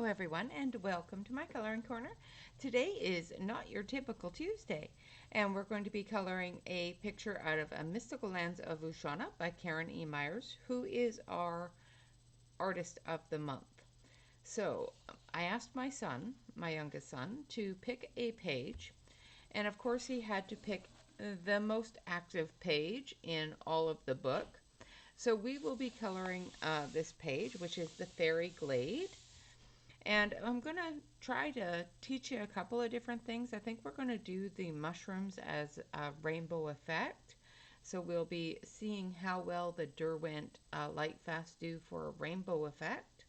Hello everyone and welcome to my coloring corner. Today is not your typical Tuesday and we're going to be coloring a picture out of a Mystical Lands of Uchana by Karen E. Myers, who is our artist of the month. So I asked my son, my youngest son, to pick a page, and of course he had to pick the most active page in all of the book. So we will be coloring this page, which is the Faerie Glayde. And I'm going to try to teach you a couple of different things. I think we're going to do the mushrooms as a rainbow effect. So we'll be seeing how well the Derwent Lightfast do for a rainbow effect.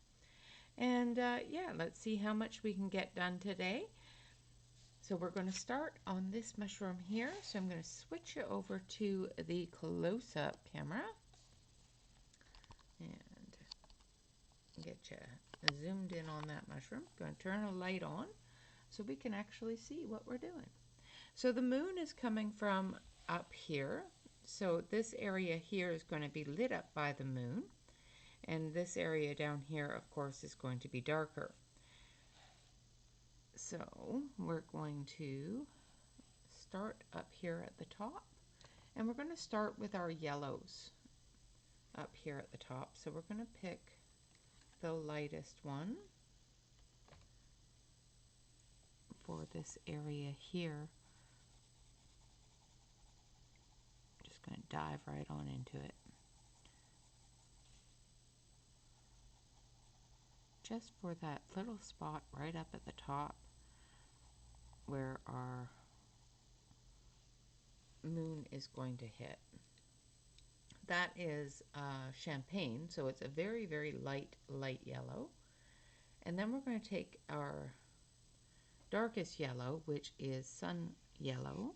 And yeah, let's see how much we can get done today. So we're going to start on this mushroom here. So I'm going to switch you over to the close-up camera. And get you zoomed in on that mushroom. Going to turn a light on so we can actually see what we're doing. So the moon is coming from up here. So this area here is going to be lit up by the moon. And this area down here, of course, is going to be darker. So we're going to start up here at the top. And we're going to start with our yellows up here at the top. So we're going to pick the lightest one for this area here. Just going to dive right on into it. Just for that little spot right up at the top where our moon is going to hit. That is champagne, so it's a very, very light yellow. And then we're going to take our darkest yellow, which is sun yellow,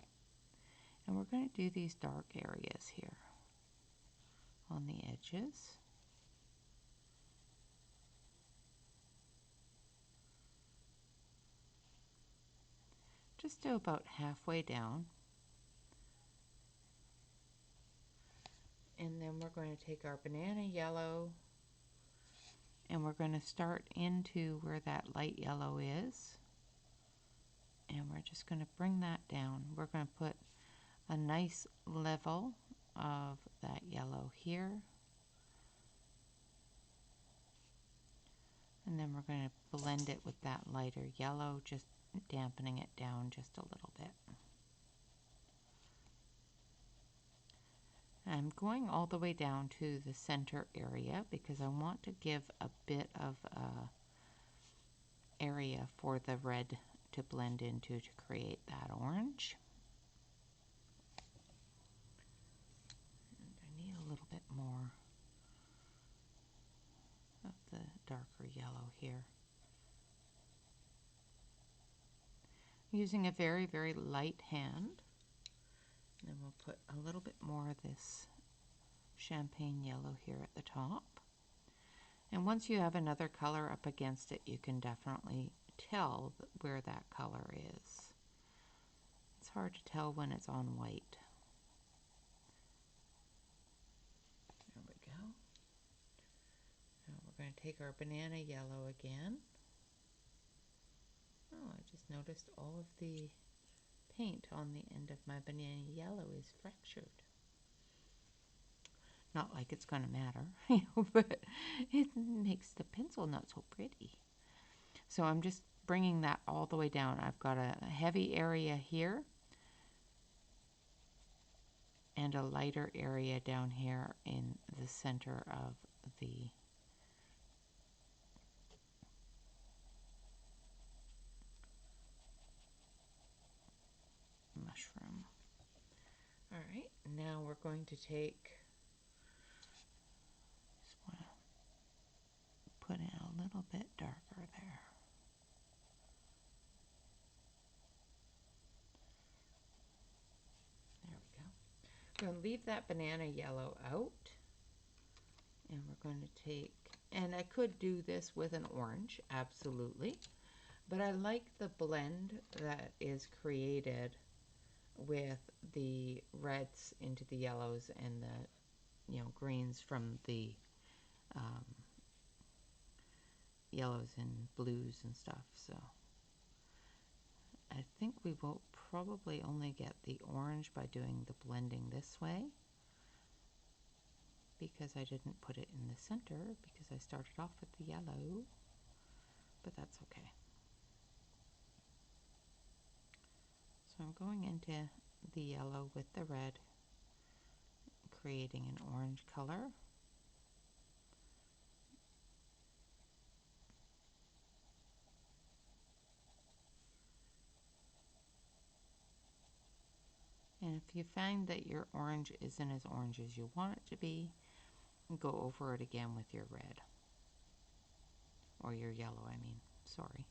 and we're going to do these dark areas here on the edges. Just to about halfway down. And then we're going to take our banana yellow and we're going to start into where that light yellow is. And we're just going to bring that down. We're going to put a nice level of that yellow here. And then we're going to blend it with that lighter yellow, just dampening it down just a little bit. I'm going all the way down to the center area because I want to give a bit of area for the red to blend into to create that orange. And I need a little bit more of the darker yellow here. Using a very, very light hand. And then we'll put a little bit more of this champagne yellow here at the top. And once you have another color up against it, you can definitely tell where that color is. It's hard to tell when it's on white. There we go. Now we're going to take our banana yellow again. Oh, I just noticed all of the paint on the end of my banana yellow is fractured. Not like it's going to matter, but it makes the pencil not so pretty. So I'm just bringing that all the way down. I've got a heavy area here and a lighter area down here in the center of the mushroom. All right, now we're going to take, just want to put in a little bit darker there. There we go. We're going to leave that banana yellow out, and we're going to take, and I could do this with an orange, absolutely, but I like the blend that is created with the reds into the yellows and the greens from the yellows and blues and stuff. So I think we will probably only get the orange by doing the blending this way, because I didn't put it in the center because I started off with the yellow, but that's okay. So I'm going into the yellow with the red, creating an orange color. And if you find that your orange isn't as orange as you want it to be, go over it again with your red. Or your yellow, I mean. Sorry.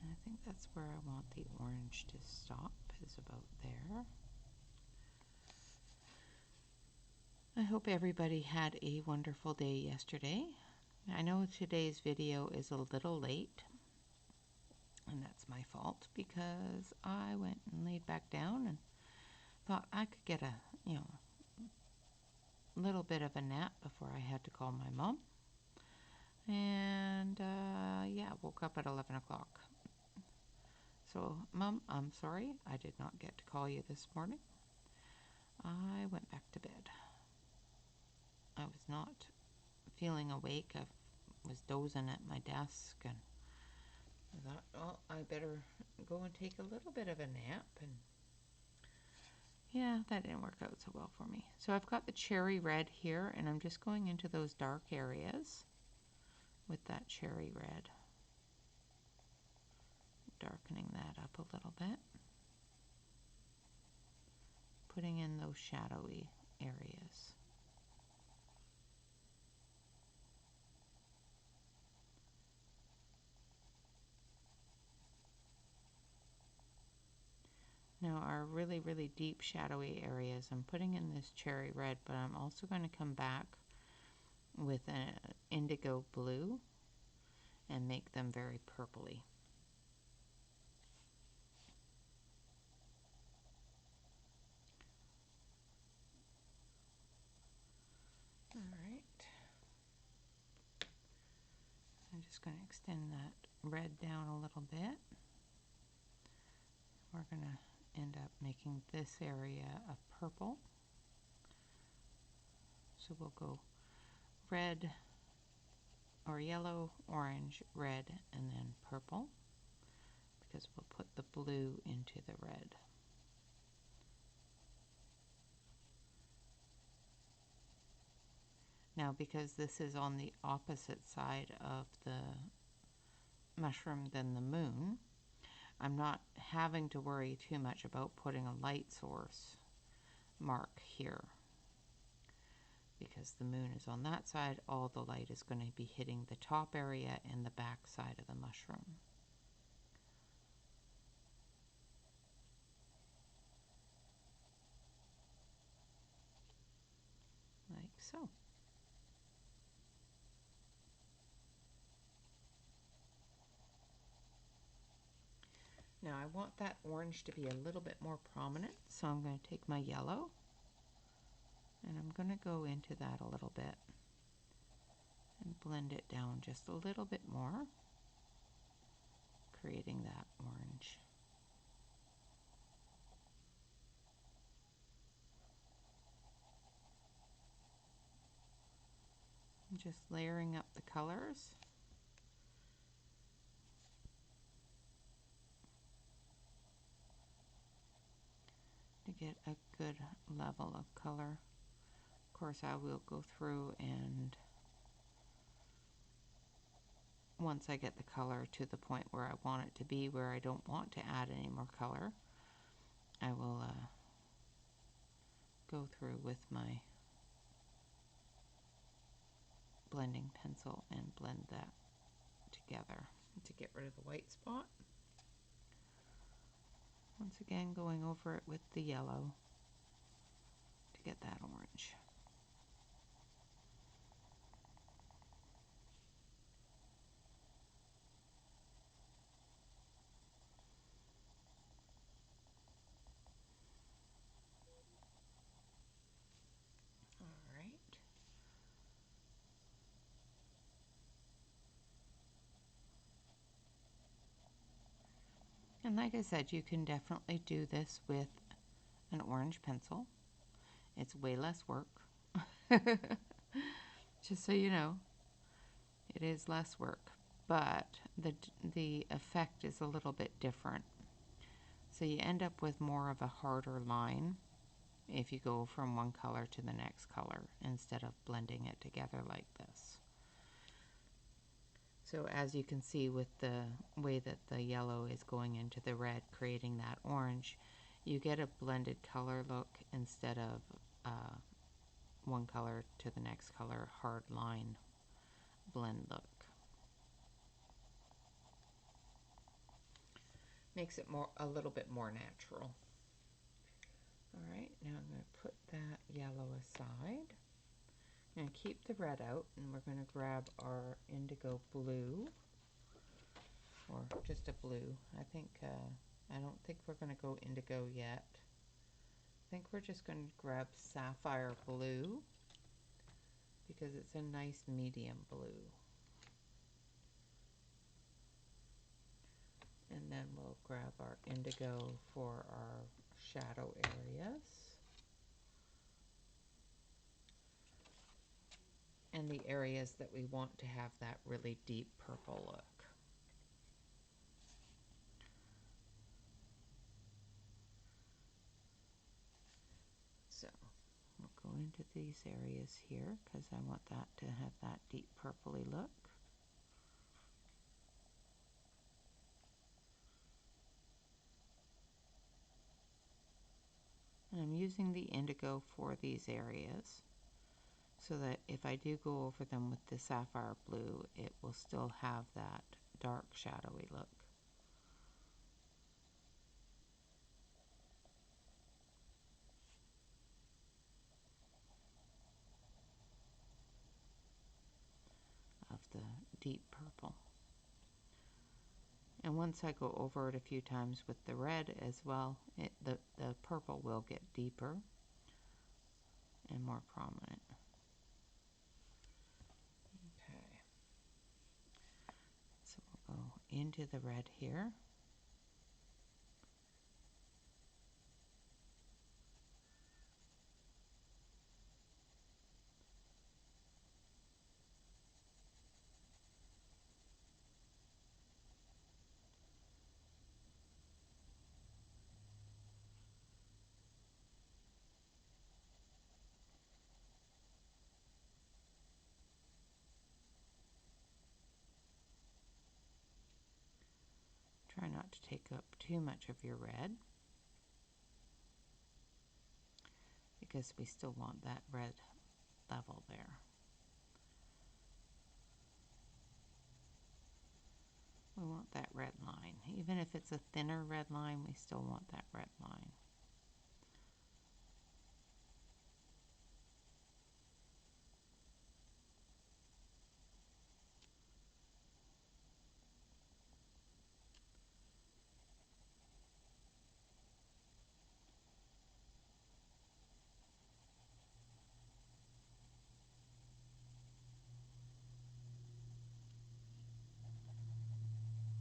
And I think that's where I want the orange to stop, is about there. I hope everybody had a wonderful day yesterday. I know today's video is a little late, and that's my fault because I went and laid back down and thought I could get a, little bit of a nap before I had to call my mom. And yeah, woke up at 11 o'clock. So, Mom, I'm sorry I did not get to call you this morning. I went back to bed. I was not feeling awake. I was dozing at my desk, and I thought, well, I better go and take a little bit of a nap. And yeah, that didn't work out so well for me. So I've got the cherry red here, and I'm just going into those dark areas with that cherry red, darkening that up a little bit, putting in those shadowy areas. Now our really, really deep shadowy areas, I'm putting in this cherry red, but I'm also going to come back with an indigo blue and make them very purpley. All right. I'm just going to extend that red down a little bit. We're going to end up making this area a purple. So we'll go red or yellow, orange, red, and then purple, because we'll put the blue into the red. Now, because this is on the opposite side of the mushroom than the moon, I'm not having to worry too much about putting a light source mark here. Because the moon is on that side, all the light is going to be hitting the top area and the back side of the mushroom. Like so. Now I want that orange to be a little bit more prominent, so I'm going to take my yellow and I'm going to go into that a little bit and blend it down just a little bit more, creating that orange. I'm just layering up the colors. To get a good level of color. Of course, I will go through, and once I get the color to the point where I want it to be, where I don't want to add any more color, I will go through with my blending pencil and blend that together to get rid of the white spot. Once again, going over it with the yellow to get that orange. And like I said, you can definitely do this with an orange pencil. It's way less work. Just so you know, it is less work, but the effect is a little bit different. So you end up with more of a harder line if you go from one color to the next color instead of blending it together like this. So as you can see with the way that the yellow is going into the red, creating that orange, you get a blended color look instead of one color to the next color, hard line blend look. Makes it a little bit more natural. All right, now I'm going to put that yellow aside. I'm going to keep the red out, and we're going to grab our indigo blue, or just a blue. I don't think we're going to go indigo yet. I think we're just going to grab sapphire blue because it's a nice medium blue. And then we'll grab our indigo for our shadow areas. And the areas that we want to have that really deep purple look. So we'll go into these areas here because I want that to have that deep purpley look. And I'm using the indigo for these areas so that if I do go over them with the sapphire blue, it will still have that dark shadowy look. Of the deep purple. And once I go over it a few times with the red as well, the purple will get deeper and more prominent. Okay. So we'll go into the red here. Try not to take up too much of your red because we still want that red level there. We want that red line. Even if it's a thinner red line, we still want that red line.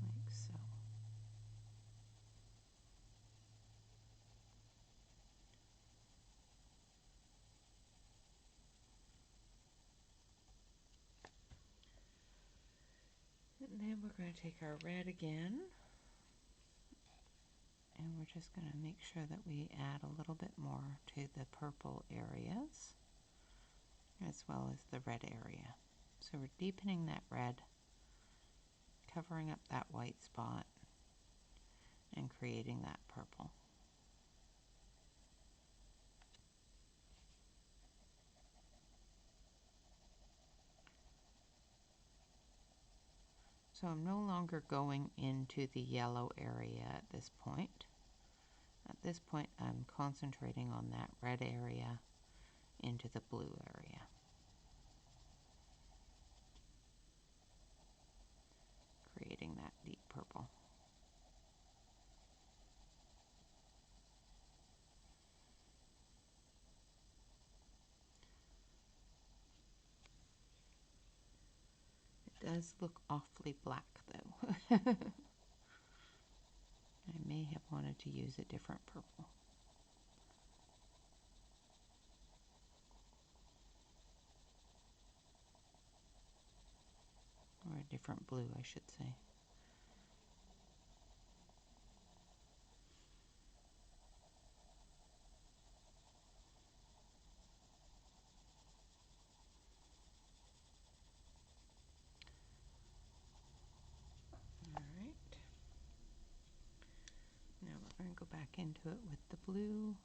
Like so. And then we're going to take our red again, and we're just going to make sure that we add a little bit more to the purple areas as well as the red area. So we're deepening that red, covering up that white spot, and creating that purple. So I'm no longer going into the yellow area at this point. At this point, I'm concentrating on that red area into the blue area. Creating that deep purple. It does look awfully black though. I wanted to use a different purple. Or a different blue, I should say. Alright. Now we're going to go back into it with the blue.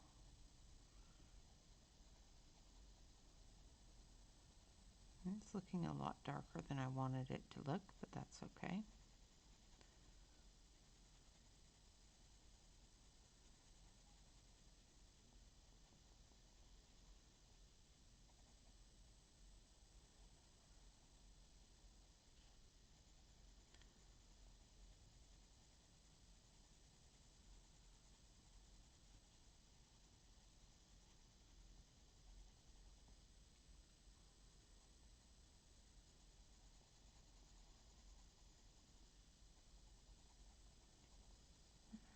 It's looking a lot darker than I wanted it to look, but that's okay.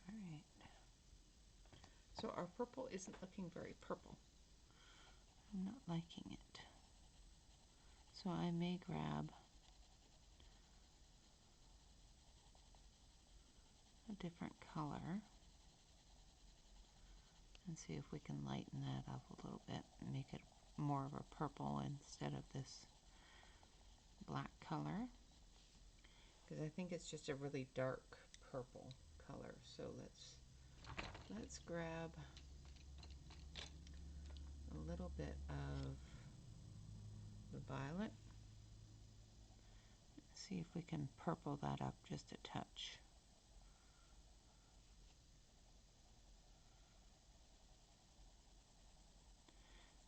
Alright. So our purple isn't looking very purple. I'm not liking it. So I may grab a different color and see if we can lighten that up a little bit and make it more of a purple instead of this black color, because I think it's just a really dark purple color. So let's grab a little bit of the violet, see if we can purple that up just a touch.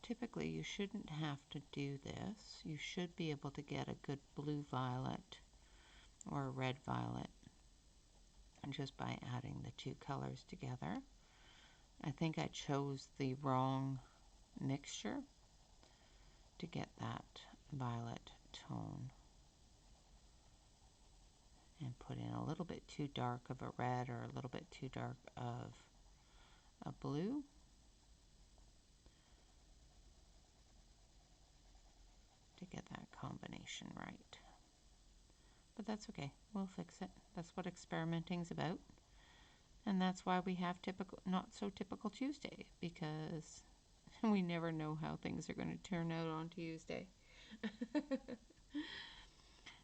Typically you shouldn't have to do this. You should be able to get a good blue violet or a red violet just by adding the two colors together. I think I chose the wrong mixture to get that violet tone and put in a little bit too dark of a red or a little bit too dark of a blue. To get that combination right. But that's okay, we'll fix it. That's what experimenting's about. And that's why we have typical, not so typical Tuesday, because we never know how things are going to turn out on Tuesday.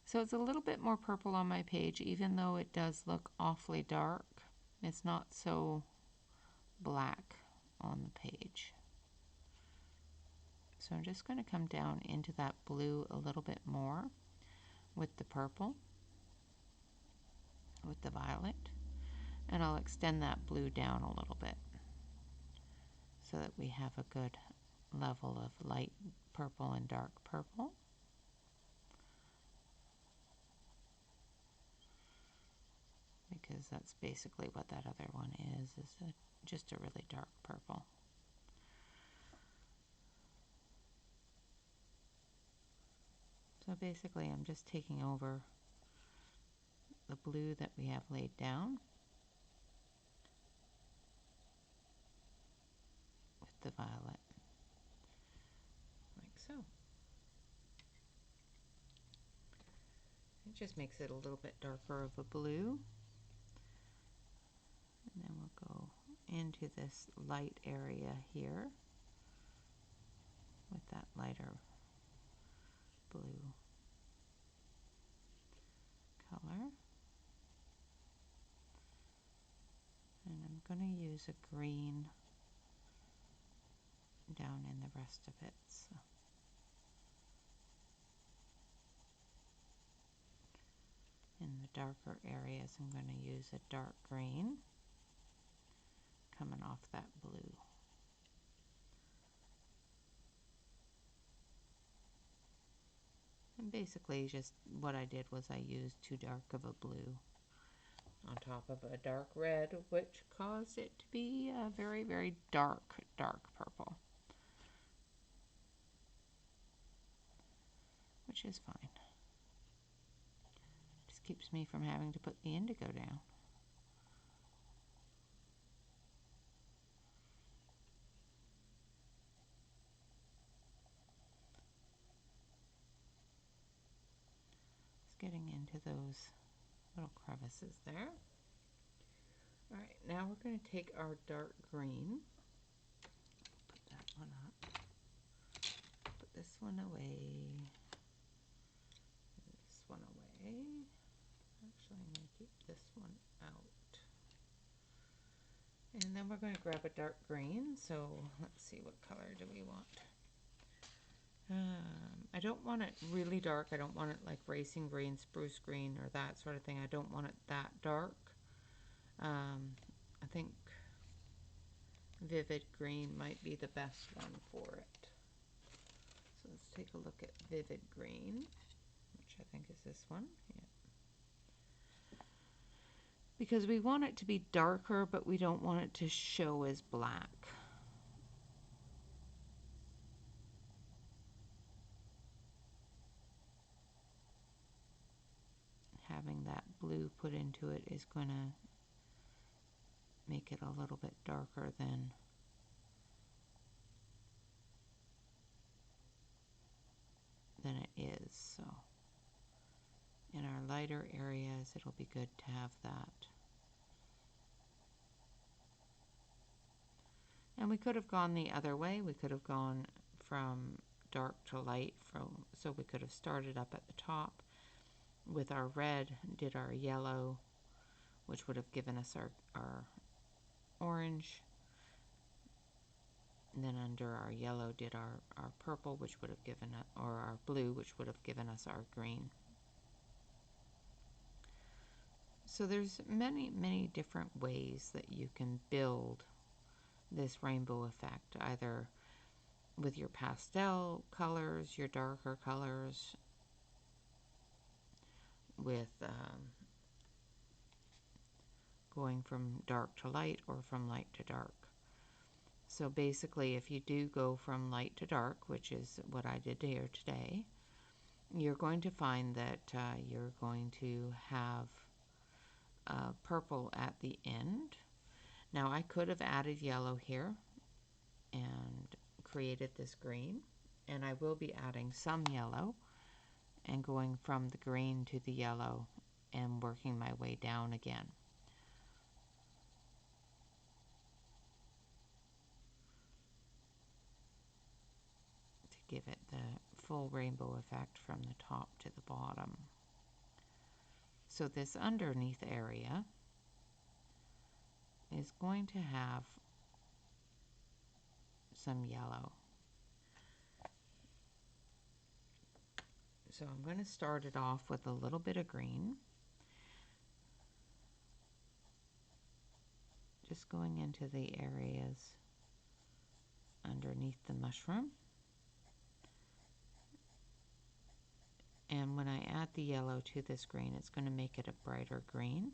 So it's a little bit more purple on my page, even though it does look awfully dark. It's not so black on the page. So I'm just going to come down into that blue a little bit more with the purple, with the violet, and I'll extend that blue down a little bit so that we have a good level of light purple and dark purple. Because that's basically what that other one is just a really dark purple. So basically I'm just taking over the blue that we have laid down with the violet, like so. It just makes it a little bit darker of a blue. And then we'll go into this light area here with that lighter blue color. And I'm going to use a green down in the rest of it. So in the darker areas, I'm going to use a dark green coming off that blue. And basically just what I did was I used too dark of a blue on top of a dark red, which caused it to be a very, very dark, dark purple, which is fine. Just keeps me from having to put the indigo down. into those little crevices there. All right, now we're going to take our dark green, put that one up, put this one away, this one away. Actually, I'm going to keep this one out. And then we're going to grab a dark green. So let's see, what color do we want? I don't want it really dark. I don't want it like racing green, spruce green, or that sort of thing. I don't want it that dark. I think vivid green might be the best one for it. So let's take a look at vivid green, which I think is this one. Yeah. Because we want it to be darker, but we don't want it to show as black. Having that blue put into it is going to make it a little bit darker than it is. So in our lighter areas, it'll be good to have that. And we could have gone the other way. We could have gone from dark to light, so we could have started up at the top with our red, did our yellow, which would have given us our orange, and then under our yellow did our purple, which would have given us, or our blue, which would have given us our green. So there's many different ways that you can build this rainbow effect, either with your pastel colors, your darker colors, with going from dark to light or from light to dark. So basically, if you do go from light to dark, which is what I did here today, you're going to find that you're going to have purple at the end. Now I could have added yellow here and created this green, and I will be adding some yellow and going from the green to the yellow and working my way down again. To give it the full rainbow effect from the top to the bottom. So this underneath area is going to have some yellow. So I'm going to start it off with a little bit of green. Just going into the areas underneath the mushroom. And when I add the yellow to this green, it's going to make it a brighter green.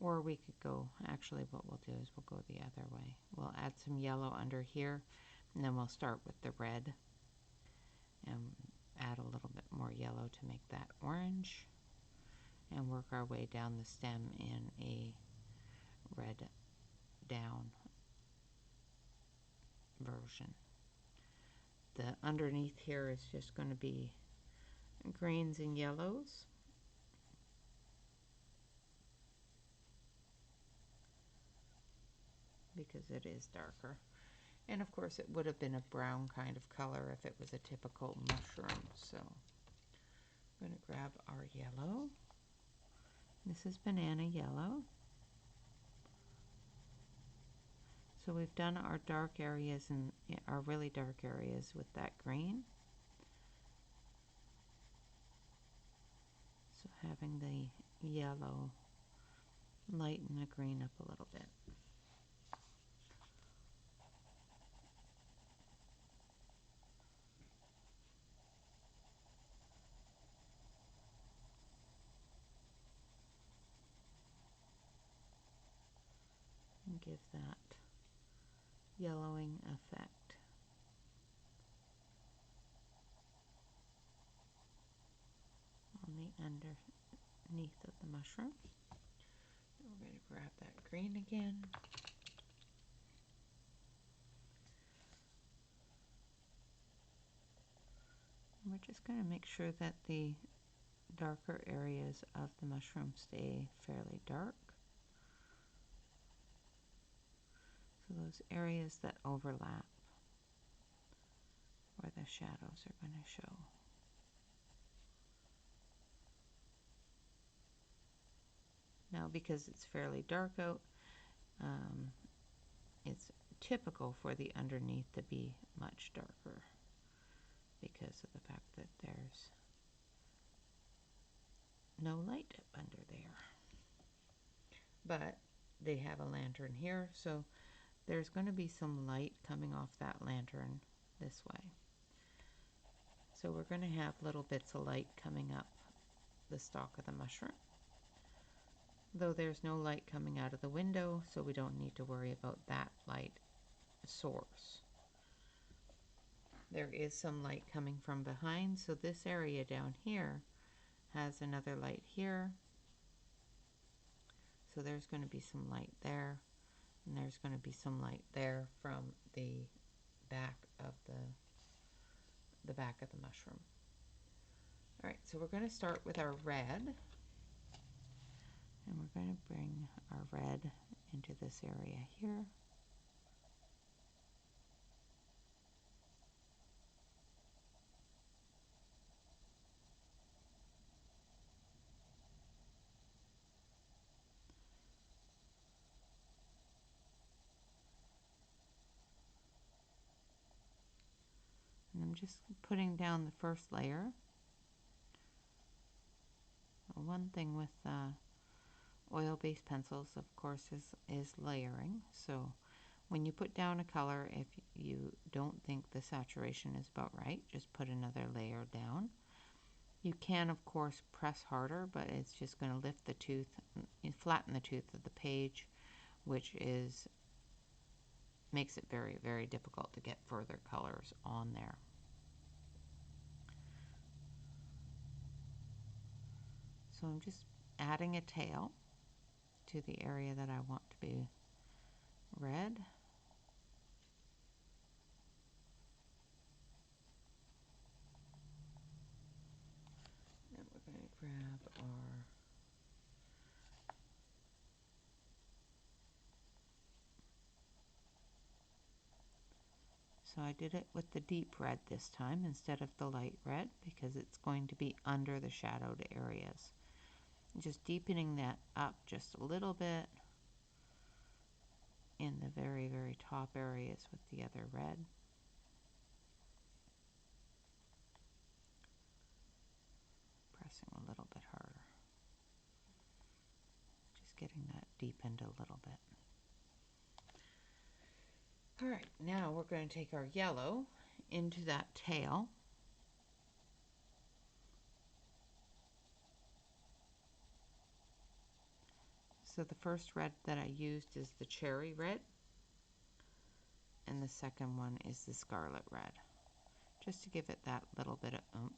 Or we could go, actually what we'll do is we'll go the other way. We'll add some yellow under here, and then we'll start with the red and add a little bit more yellow to make that orange, and work our way down the stem in a red down version. The underneath here is just going to be greens and yellows. Because it is darker. And of course it would have been a brown kind of color if it was a typical mushroom. So I'm going to grab our yellow. This is banana yellow. So we've done our dark areas and our really dark areas with that green. So having the yellow lighten the green up a little bit. And give that yellowing effect. On the underneath underneath of the mushroom. And we're going to grab that green again. And we're just going to make sure that the darker areas of the mushroom stay fairly dark. So those areas that overlap, where the shadows are going to show. Now, because it's fairly dark out, it's typical for the underneath to be much darker because of the fact that there's no light up under there. But they have a lantern here, so there's going to be some light coming off that lantern this way. So we're going to have little bits of light coming up the stalk of the mushroom. Though there's no light coming out of the window, so we don't need to worry about that light source. There is some light coming from behind, so this area down here has another light here. So there's going to be some light there, and there's going to be some light there from the back of the back of the mushroom. All right, so we're going to start with our red. And we're going to bring our red into this area here. And I'm just putting down the first layer. One thing with oil-based pencils, of course, is layering. So when you put down a color, if you don't think the saturation is about right, just put another layer down. You can, of course, press harder, but it's just going to lift the tooth, flatten the tooth of the page, which makes it very, very difficult to get further colors on there. So I'm just adding a tail to the area that I want to be red. And we're going to grab our So I did it with the deep red this time instead of the light red because it's going to be under the shadowed areas. Just deepening that up just a little bit in the very, very top areas with the other red. Pressing a little bit harder. Just getting that deepened a little bit. All right, now we're going to take our yellow into that tail. So the first red that I used is the cherry red, and the second one is the scarlet red, just to give it that little bit of oomph.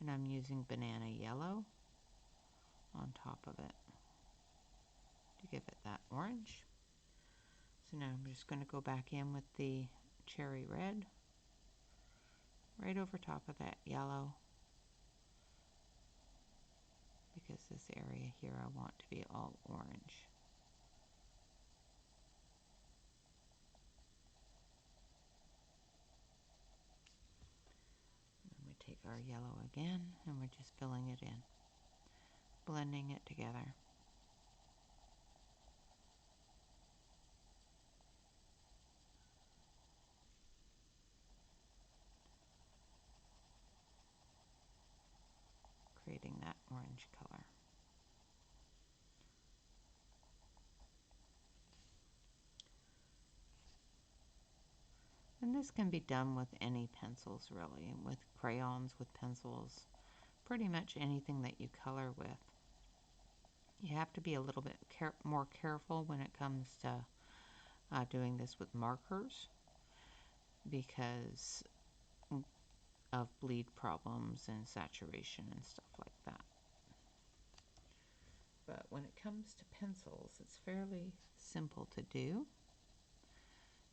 And I'm using banana yellow on top of it to give it that orange. So now I'm just going to go back in with the cherry red right over top of that yellow, because this area here I want to be all orange. And we take our yellow again and we're just filling it in, blending it together. Creating that orange color. And this can be done with any pencils really, with crayons, with pencils, pretty much anything that you color with. You have to be a little bit more careful when it comes to doing this with markers, because of bleed problems and saturation and stuff like that. But when it comes to pencils, it's fairly simple to do.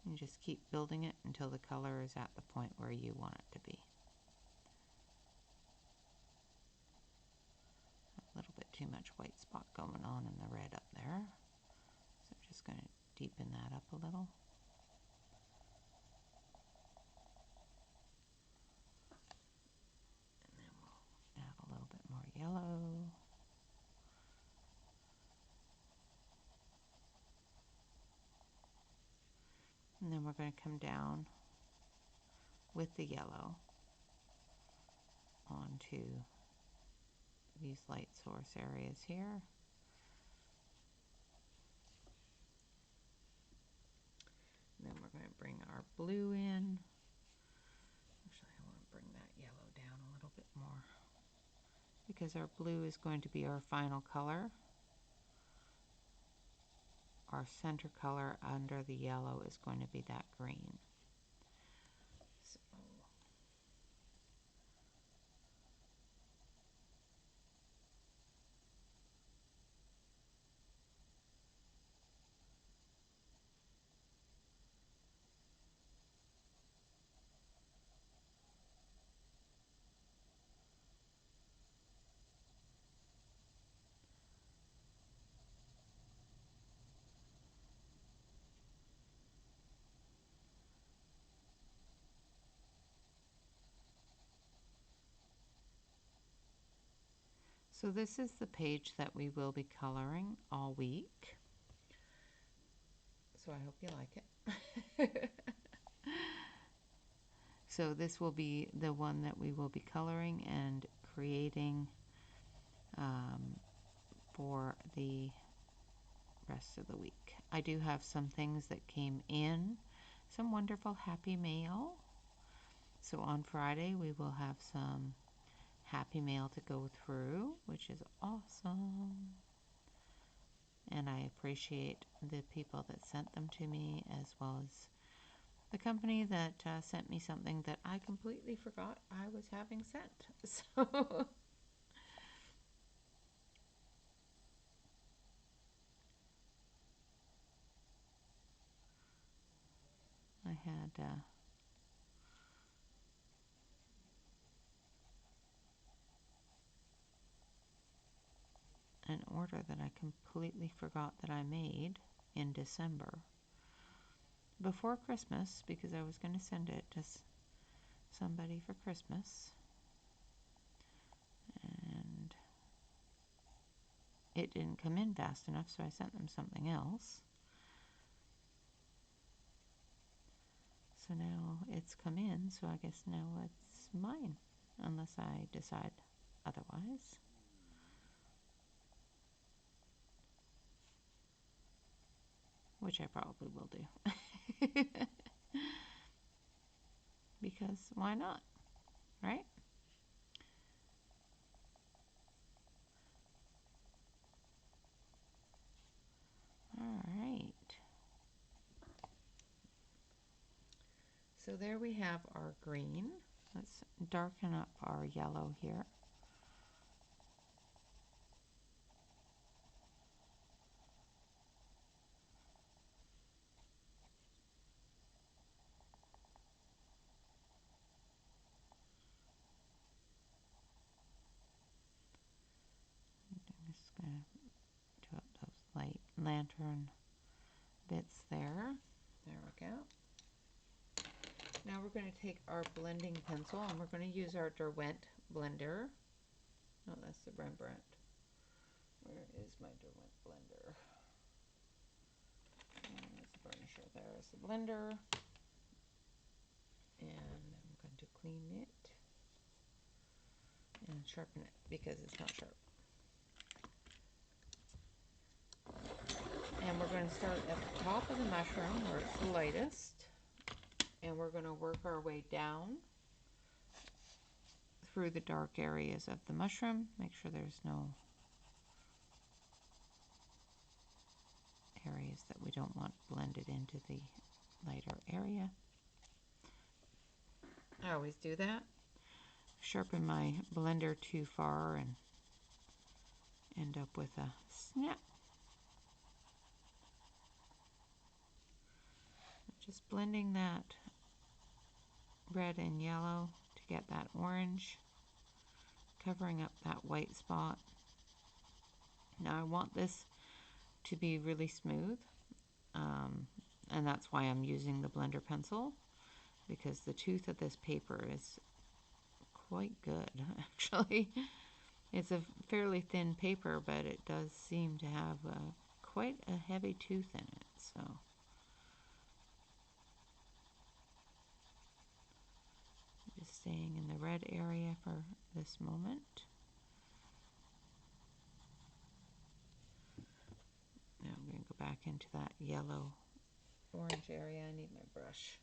You just keep building it until the color is at the point where you want it to be. A little bit too much white spot going on in the red up there. So I'm just going to deepen that up a little. And then we'll add a little bit more yellow. And then we're going to come down with the yellow onto these light source areas here. And then we're going to bring our blue in. Actually, I want to bring that yellow down a little bit more because our blue is going to be our final color. Our center color under the yellow is going to be that green. So this is the page that we will be coloring all week. So I hope you like it. So this will be the one that we will be coloring and creating for the rest of the week. I do have some things that came in, some wonderful happy mail. So on Friday we will have some happy mail to go through, which is awesome. And I appreciate the people that sent them to me, as well as the company that sent me something that I completely forgot I was having sent. So I had an order that I completely forgot that I made in December before Christmas, because I was going to send it to somebody for Christmas, and it didn't come in fast enough, so I sent them something else. So now it's come in, so I guess now it's mine, unless I decide otherwise. Which I probably will do. Because why not, right? All right. So there we have our green. Let's darken up our yellow here. I'm just going to do up those light lantern bits there. There we go. Now we're going to take our blending pencil and we're going to use our Derwent blender. No, that's the Rembrandt. Where is my Derwent blender? There's the burnisher. There's the blender. And I'm going to clean it and sharpen it because it's not sharp. And we're going to start at the top of the mushroom where it's the lightest. And we're going to work our way down through the dark areas of the mushroom. Make sure there's no areas that we don't want blended into the lighter area. I always do that. sharpen my blender too far and end up with a snap. Just blending that red and yellow to get that orange, covering up that white spot. Now I want this to be really smooth, and that's why I'm using the blender pencil, because the tooth of this paper is quite good, actually. It's a fairly thin paper, but it does seem to have quite a heavy tooth in it. So just staying in the red area for this moment. Now I'm going to go back into that yellow orange area. I need my brush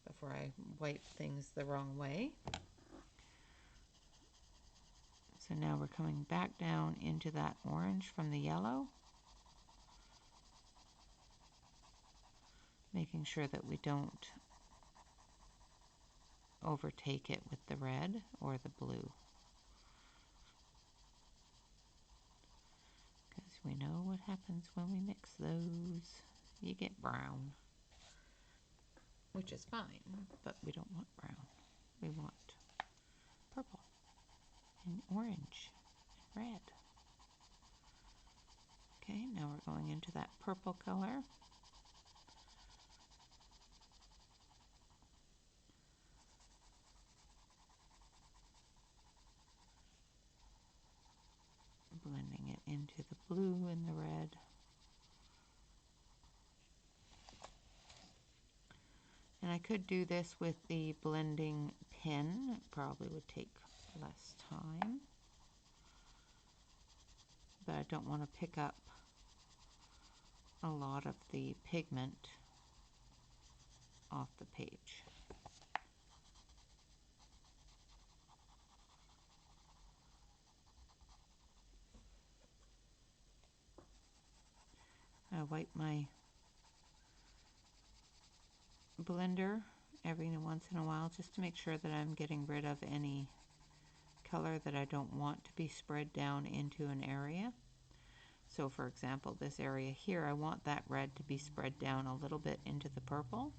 before I wipe things the wrong way. So now we're coming back down into that orange from the yellow, making sure that we don't overtake it with the red or the blue, because we know what happens when we mix those. You get brown, which is fine, but we don't want brown. We want purple and orange and red. Okay, now we're going into that purple color. Blending it into the blue and the red. And I could do this with the blending pen. It probably would take less time, but I don't want to pick up a lot of the pigment off the page. I wipe my blender every once in a while just to make sure that I'm getting rid of any color that I don't want to be spread down into an area. So for example, this area here, I want that red to be spread down a little bit into the purple,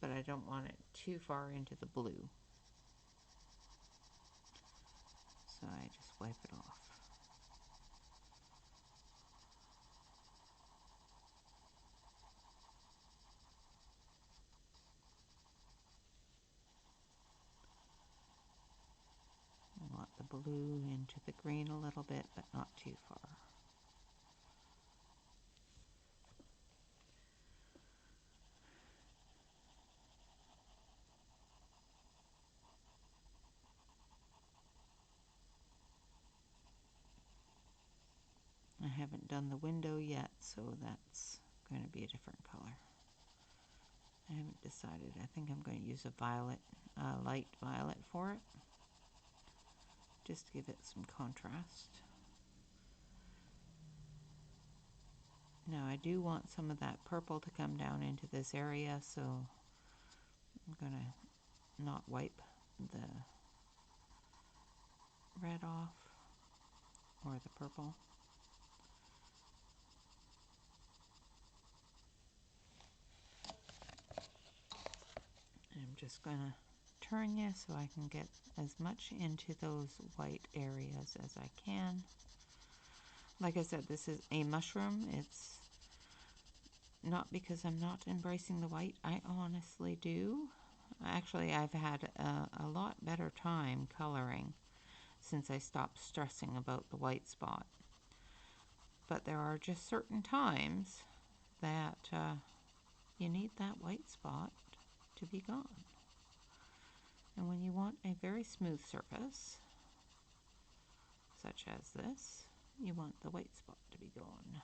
but I don't want it too far into the blue. So I just wipe it off. I want the blue into the green a little bit, but not too far. I haven't done the window yet, so that's going to be a different color. I haven't decided. I think I'm going to use a violet, light violet for it, just to give it some contrast. Now I do want some of that purple to come down into this area, so I'm going to not wipe the red off or the purple. I'm just going to turn you so I can get as much into those white areas as I can. Like I said, this is a mushroom. It's not because I'm not embracing the white. I honestly do. Actually, I've had a lot better time coloring since I stopped stressing about the white spot. But there are just certain times that you need that white spot to be gone. And when you want a very smooth surface, such as this, you want the white spot to be gone.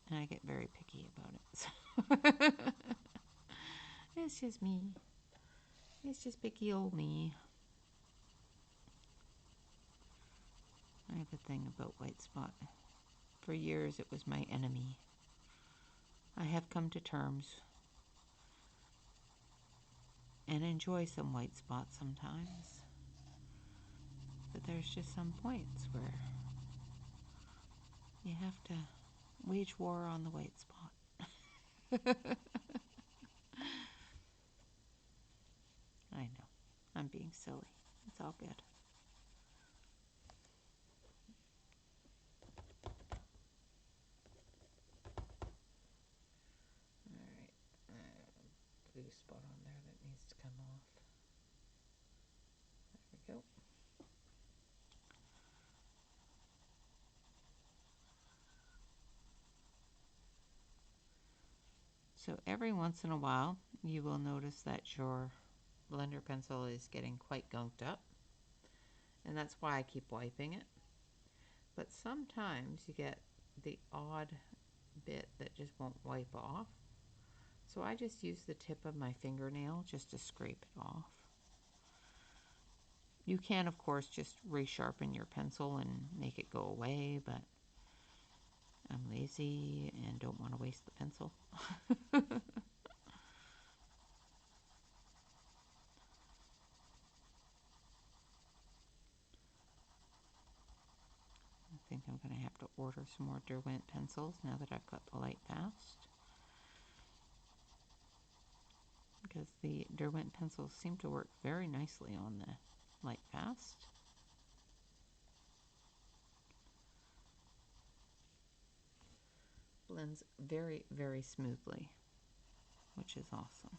And I get very picky about it. So it's just me. It's just picky old me. I have a thing about white spot. For years it was my enemy. I have come to terms and enjoy some white spots sometimes. But there's just some points where you have to wage war on the white spot. I know. I'm being silly. It's all good. Alright. Blue spot on there that needs to come off. There we go. So every once in a while, you will notice that your blender pencil is getting quite gunked up. And that's why I keep wiping it. But sometimes you get the odd bit that just won't wipe off. So I just use the tip of my fingernail just to scrape it off. You can, of course, just resharpen your pencil and make it go away, but I'm lazy and don't want to waste the pencil. I think I'm going to have to order some more Derwent pencils now that I've got the Lightfast, because the Derwent pencils seem to work very nicely on the Lightfast. Blends very, very smoothly, which is awesome.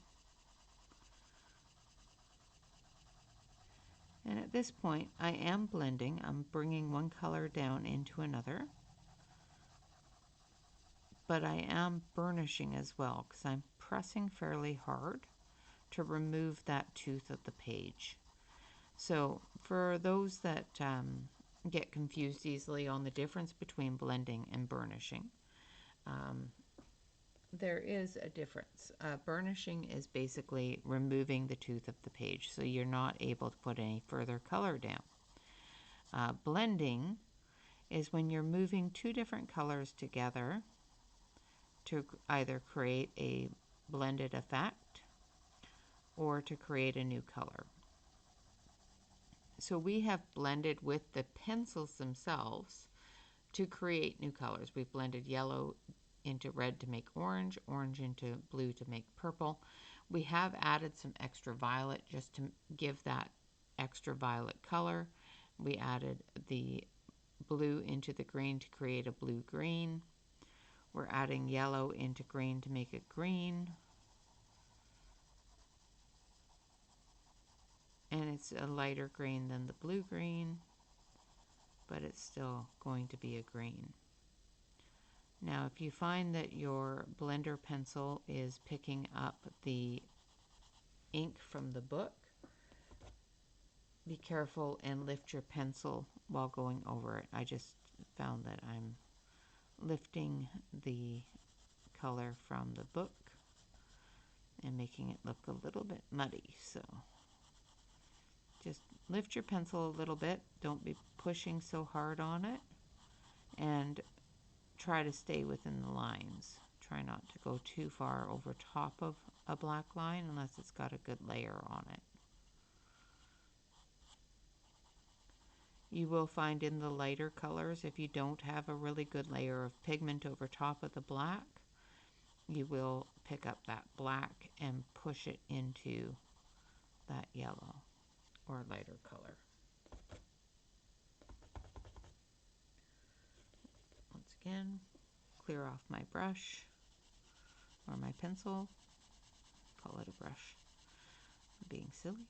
And at this point, I am blending. I'm bringing one color down into another. But I am burnishing as well because I'm pressing fairly hard to remove that tooth of the page. So for those that get confused easily on the difference between blending and burnishing, there is a difference. Burnishing is basically removing the tooth of the page, so you're not able to put any further color down. Blending is when you're moving two different colors together to either create a blended effect or to create a new color. So we have blended with the pencils themselves to create new colors. We've blended yellow into red to make orange, orange into blue to make purple. We have added some extra violet just to give that extra violet color. We added the blue into the green to create a blue-green. We're adding yellow into green to make it green. And it's a lighter green than the blue-green, but it's still going to be a green. Now, if you find that your blender pencil is picking up the ink from the book, be careful and lift your pencil while going over it. I just found that I'm lifting the color from the book and making it look a little bit muddy. So just lift your pencil a little bit. Don't be pushing so hard on it. And try to stay within the lines. Try not to go too far over top of a black line unless it's got a good layer on it. You will find in the lighter colors, if you don't have a really good layer of pigment over top of the black, you will pick up that black and push it into that yellow or lighter color. Once again, clear off my brush or my pencil. Call it a brush. I'm being silly.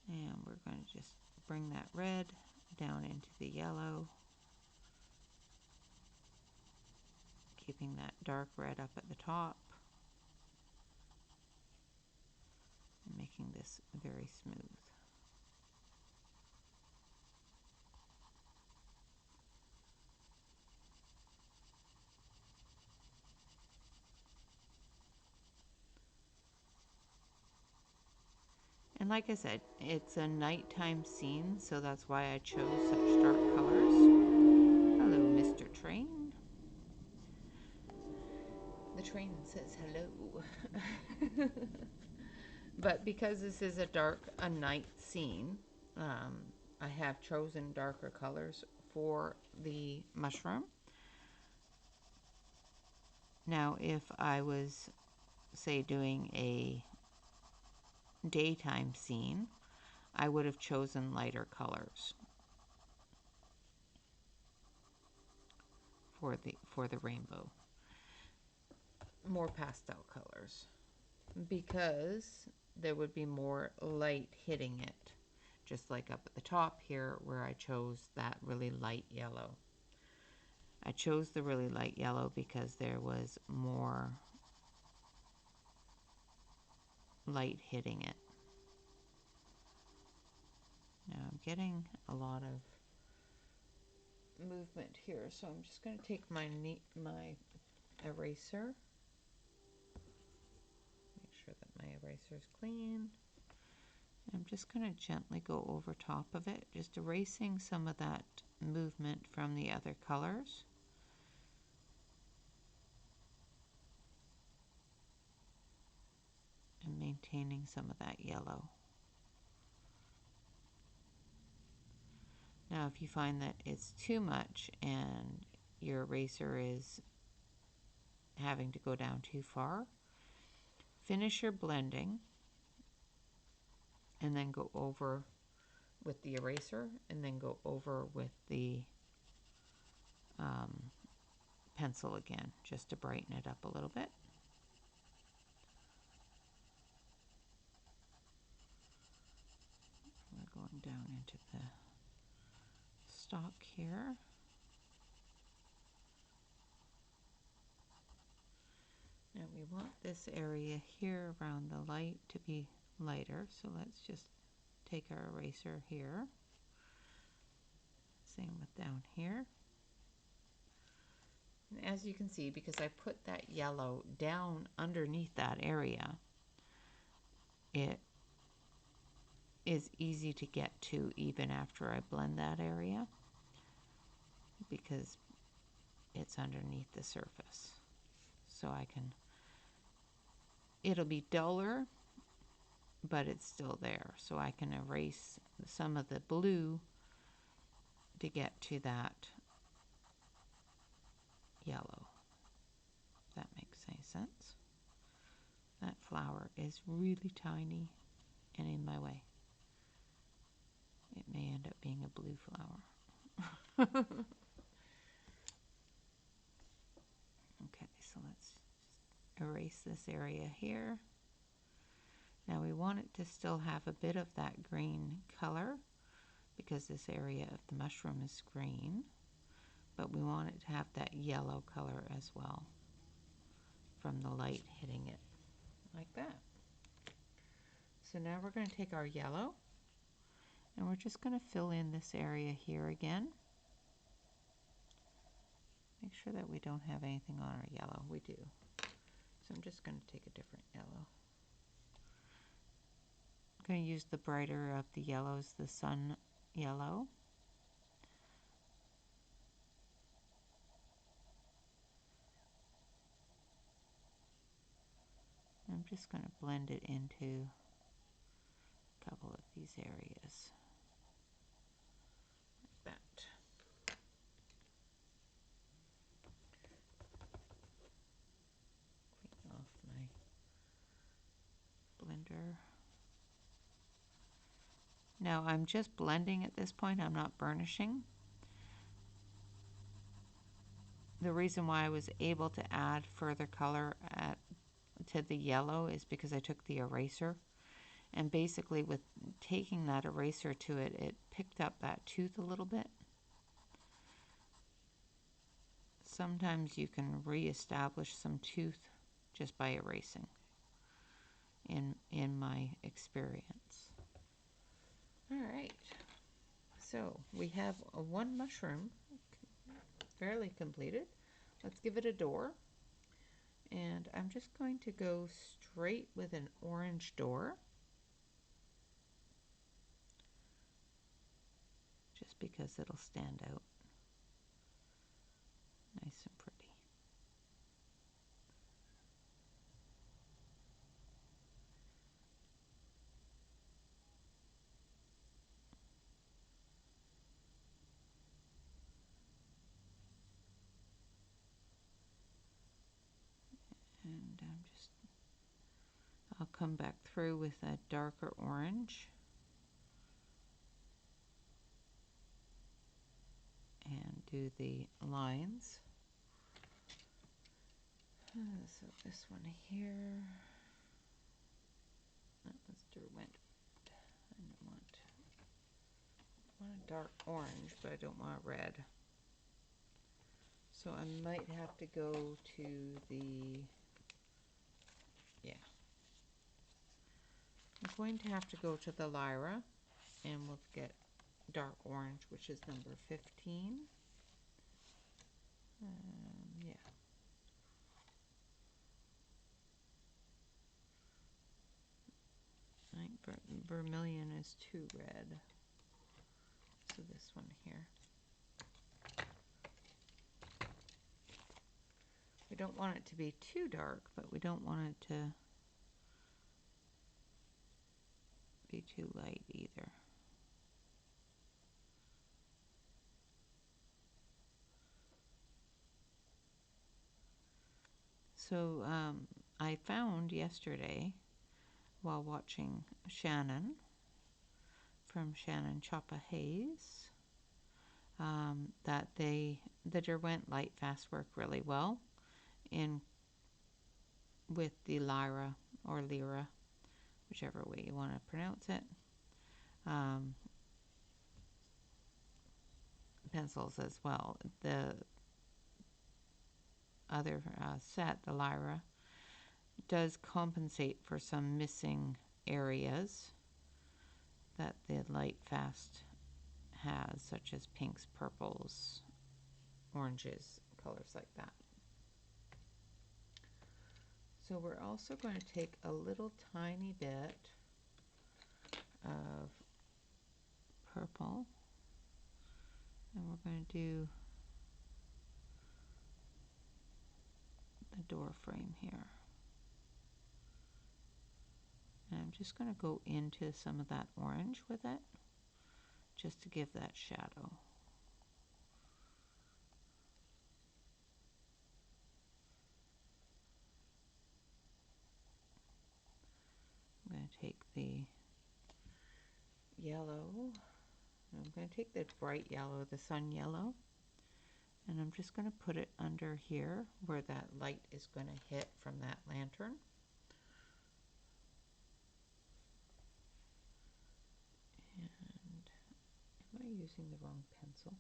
And we're going to just bring that red down into the yellow, keeping that dark red up at the top, and making this very smooth. And like I said, it's a nighttime scene, so that's why I chose such dark colors. Hello, Mr. train says hello. But because this is a night scene, I have chosen darker colors for the mushroom. Now, if I was, say, doing a daytime scene, I would have chosen lighter colors for the rainbow, more pastel colors, because there would be more light hitting it, just like up at the top here where I chose that really light yellow. I chose the really light yellow because there was more light hitting it. Now I'm getting a lot of movement here, so I'm just going to take my eraser. Make sure that my eraser is clean. I'm just going to gently go over top of it, just erasing some of that movement from the other colors. And maintaining some of that yellow. Now, if you find that it's too much and your eraser is having to go down too far, finish your blending and then go over with the eraser and then go over with the pencil again, just to brighten it up a little bit. We're going down into the stock here. Now we want this area here around the light to be lighter, so let's just take our eraser here. Same with down here. And as you can see, because I put that yellow down underneath that area, it is easy to get to even after I blend that area, because it's underneath the surface. So I can, it'll be duller, but it's still there. So I can erase some of the blue to get to that yellow. If that makes any sense. That flower is really tiny and in my way. It may end up being a blue flower. Okay, so let's erase this area here. Now we want it to still have a bit of that green color because this area of the mushroom is green, but we want it to have that yellow color as well from the light hitting it, like that. So now we're going to take our yellow and we're just going to fill in this area here again. Make sure that we don't have anything on our yellow. We do. So I'm just going to take a different yellow. I'm going to use the brighter of the yellows, the sun yellow. I'm just going to blend it into a couple of these areas. Like that. Clean off my blender. Now I'm just blending at this point, I'm not burnishing. The reason why I was able to add further color to the yellow is because I took the eraser, and basically with taking that eraser to it, it picked up that tooth a little bit. Sometimes you can re-establish some tooth just by erasing, in my experience. All right, so we have one mushroom fairly completed. Let's give it a door, and I'm just going to go straight with an orange door, just because it'll stand out nice and pretty. I'll come back through with a darker orange and do the lines. So this one here, that was Derwent. I want a dark orange, but I don't want red. So I might have to go to the, yeah. I'm going to have to go to the Lyra, and we'll get dark orange, which is number 15. Yeah. I think vermilion is too red. So this one here. We don't want it to be too dark, but we don't want it to be too light either. So I found yesterday, while watching Shannon from Shannon Choppa Hayes, that the Derwent Lightfast work really well with the Lyra or Lyra, whichever way you want to pronounce it. Pencils as well. The other set, the Lyra, does compensate for some missing areas that the Lightfast has, such as pinks, purples, oranges, colors like that. So we're also going to take a little tiny bit of purple, and we're going to do the door frame here. And I'm just going to go into some of that orange with it, just to give that shadow. I'm going to take the yellow, I'm going to take the bright yellow, the sun yellow, and I'm just going to put it under here where that light is going to hit from that lantern. And am I using the wrong pencil?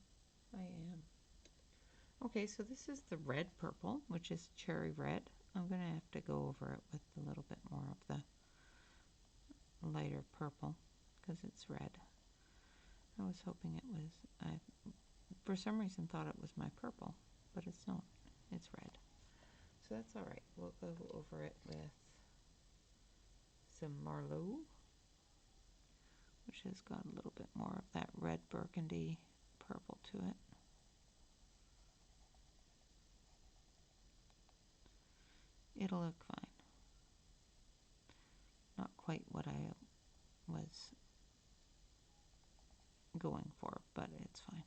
I am. Okay, so this is the red purple, which is cherry red. I'm going to have to go over it with a little bit more of the lighter purple because it's red. I was hoping it was, I for some reason thought it was my purple, but it's not. It's red. So that's all right. We'll go over it with some Marlowe, which has got a little bit more of that red burgundy purple to it. It'll look fine. Not quite what I was going for, but it's fine.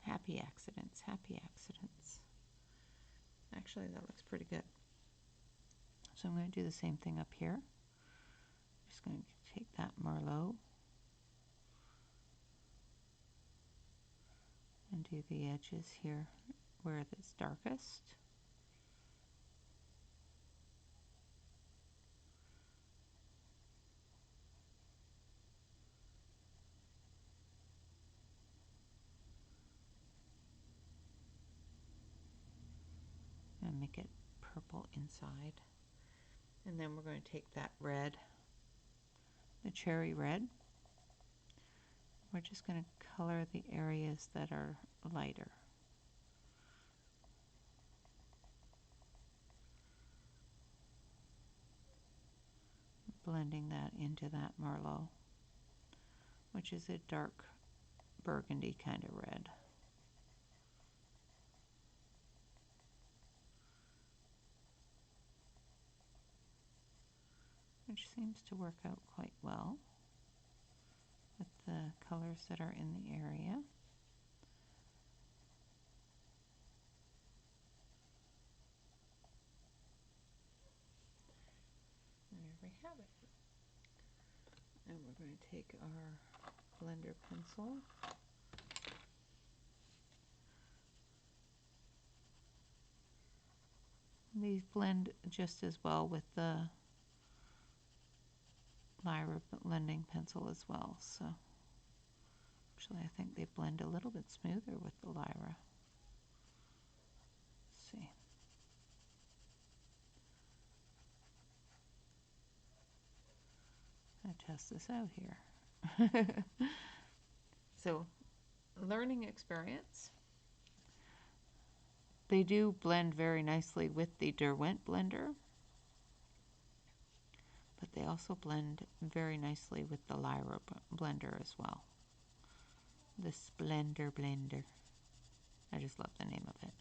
Happy accidents, happy accidents. Actually, that looks pretty good. So I'm going to do the same thing up here. Just going to take that Merlot and do the edges here where it's darkest. And make it purple inside. And then we're going to take that red, the cherry red. We're just going to color the areas that are lighter. Blending that into that Merlot, which is a dark burgundy kind of red. Which seems to work out quite well. with the colors that are in the area. There we have it. And we're going to take our blender pencil. These blend just as well with the Lyra blending pencil as well. So actually I think they blend a little bit smoother with the Lyra. Let's see. I'm going to test this out here. So, learning experience. They do blend very nicely with the Derwent blender, but they also blend very nicely with the Lyra blender as well. The Splendor Blender. I just love the name of it.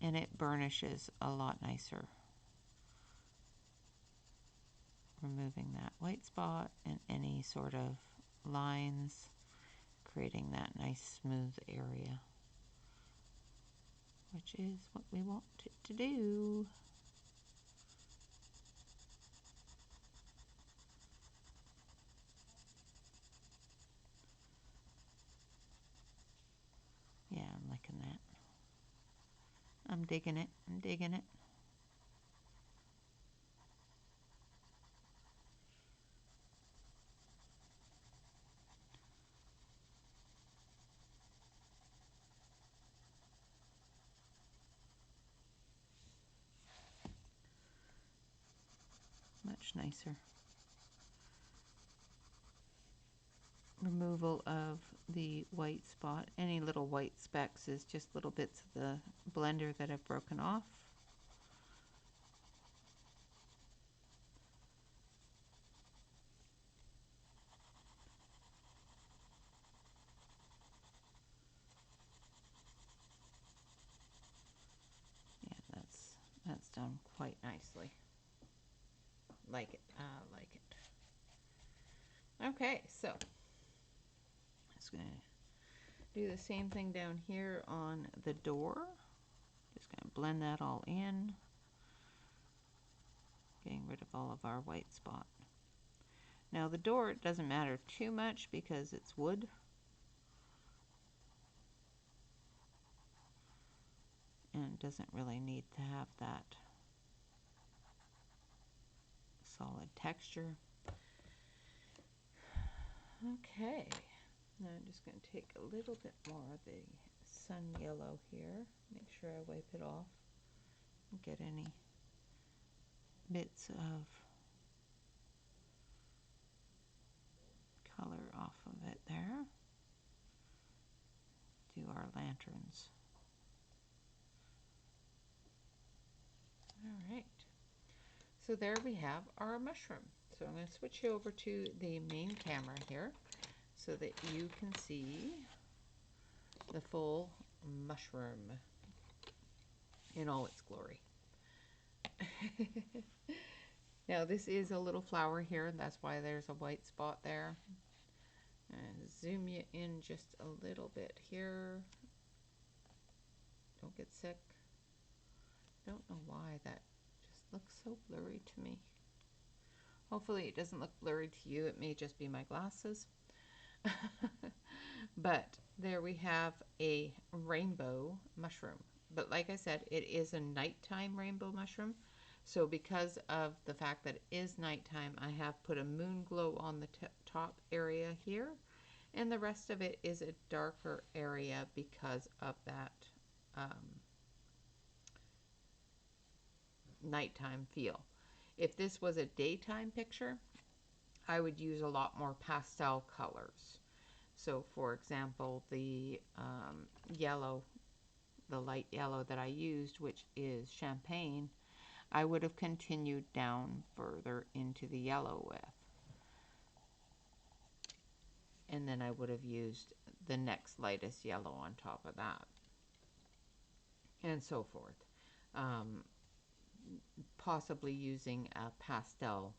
And it burnishes a lot nicer, removing that white spot and any sort of lines, creating that nice smooth area, which is what we want it to do. Yeah, I'm liking that. I'm digging it. I'm digging it. Much nicer. Removal of the white spot. Any little white specks is just little bits of the blender that have broken off. Yeah, that's done quite nicely. Like it. Like it. Okay, so just gonna do the same thing down here on the door. Just gonna blend that all in, getting rid of all of our white spot. Now the door, it doesn't matter too much because it's wood. And doesn't really need to have that solid texture. Okay, now I'm just going to take a little bit more of the sun yellow here. Make sure I wipe it off and get any bits of color off of it there. Do our lanterns. All right, so there we have our mushroom. So I'm going to switch you over to the main camera here so that you can see the full mushroom in all its glory. Now this is a little flower here, and that's why there's a white spot there. And zoom you in just a little bit here. Don't get sick. Don't know why that just looks so blurry to me. Hopefully it doesn't look blurry to you. It may just be my glasses. But there we have a rainbow mushroom. But like I said, it is a nighttime rainbow mushroom. So because of the fact that it is nighttime, I have put a moon glow on the top area here. And the rest of it is a darker area because of that nighttime feel. If this was a daytime picture, I would use a lot more pastel colors. So for example, the yellow, the light yellow that I used, which is champagne, I would have continued down further into the yellow with. And then I would have used the next lightest yellow on top of that. And so forth. Possibly using a pastel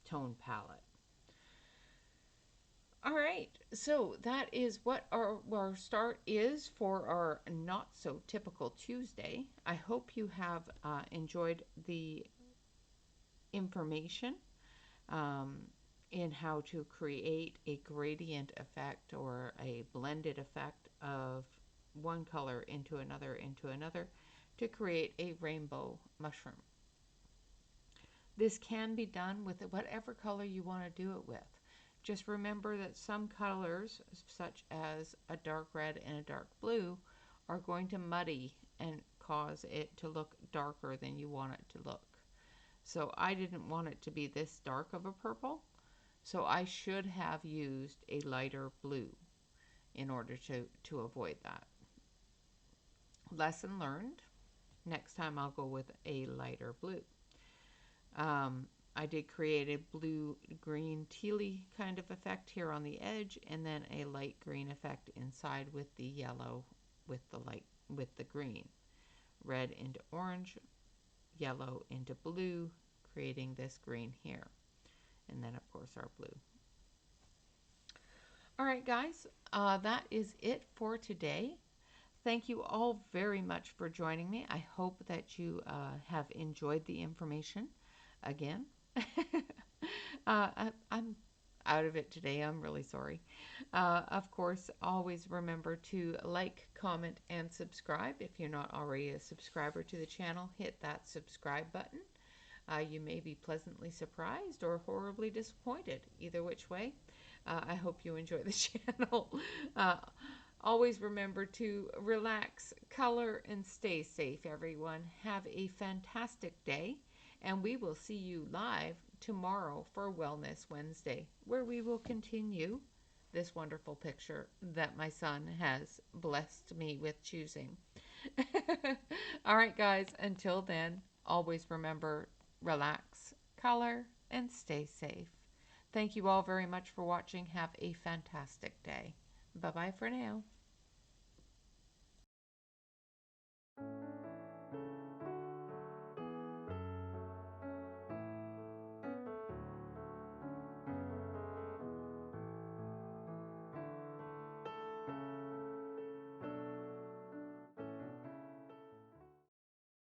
tone palette. All right, so that is what our start is for our not so typical Tuesday. I hope you have enjoyed the information um, in how to create a gradient effect or a blended effect of one color into another to create a rainbow mushroom. This can be done with whatever color you want to do it with. Just remember that some colors, such as a dark red and a dark blue, are going to muddy and cause it to look darker than you want it to look. So I didn't want it to be this dark of a purple, so I should have used a lighter blue in order to avoid that. Lesson learned. Next time I'll go with a lighter blue. Um, I did create a blue green tealy kind of effect here on the edge, and then a light green effect inside with the yellow with the green. Red into orange, yellow into blue, creating this green here. And then of course our blue. All right, guys, that is it for today. Thank you all very much for joining me. I hope that you have enjoyed the information again. I'm out of it today. I'm really sorry. Of course, always remember to like, comment, and subscribe. If you're not already a subscriber to the channel, hit that subscribe button. You may be pleasantly surprised or horribly disappointed. Either which way, I hope you enjoy the channel. Uh, Always remember to relax, color, and stay safe, everyone. Have a fantastic day, and we will see you live tomorrow for Wellness Wednesday, where we will continue this wonderful picture that my son has blessed me with choosing. All right, guys, until then, always remember relax, color, and stay safe. Thank you all very much for watching. Have a fantastic day. Bye bye for now.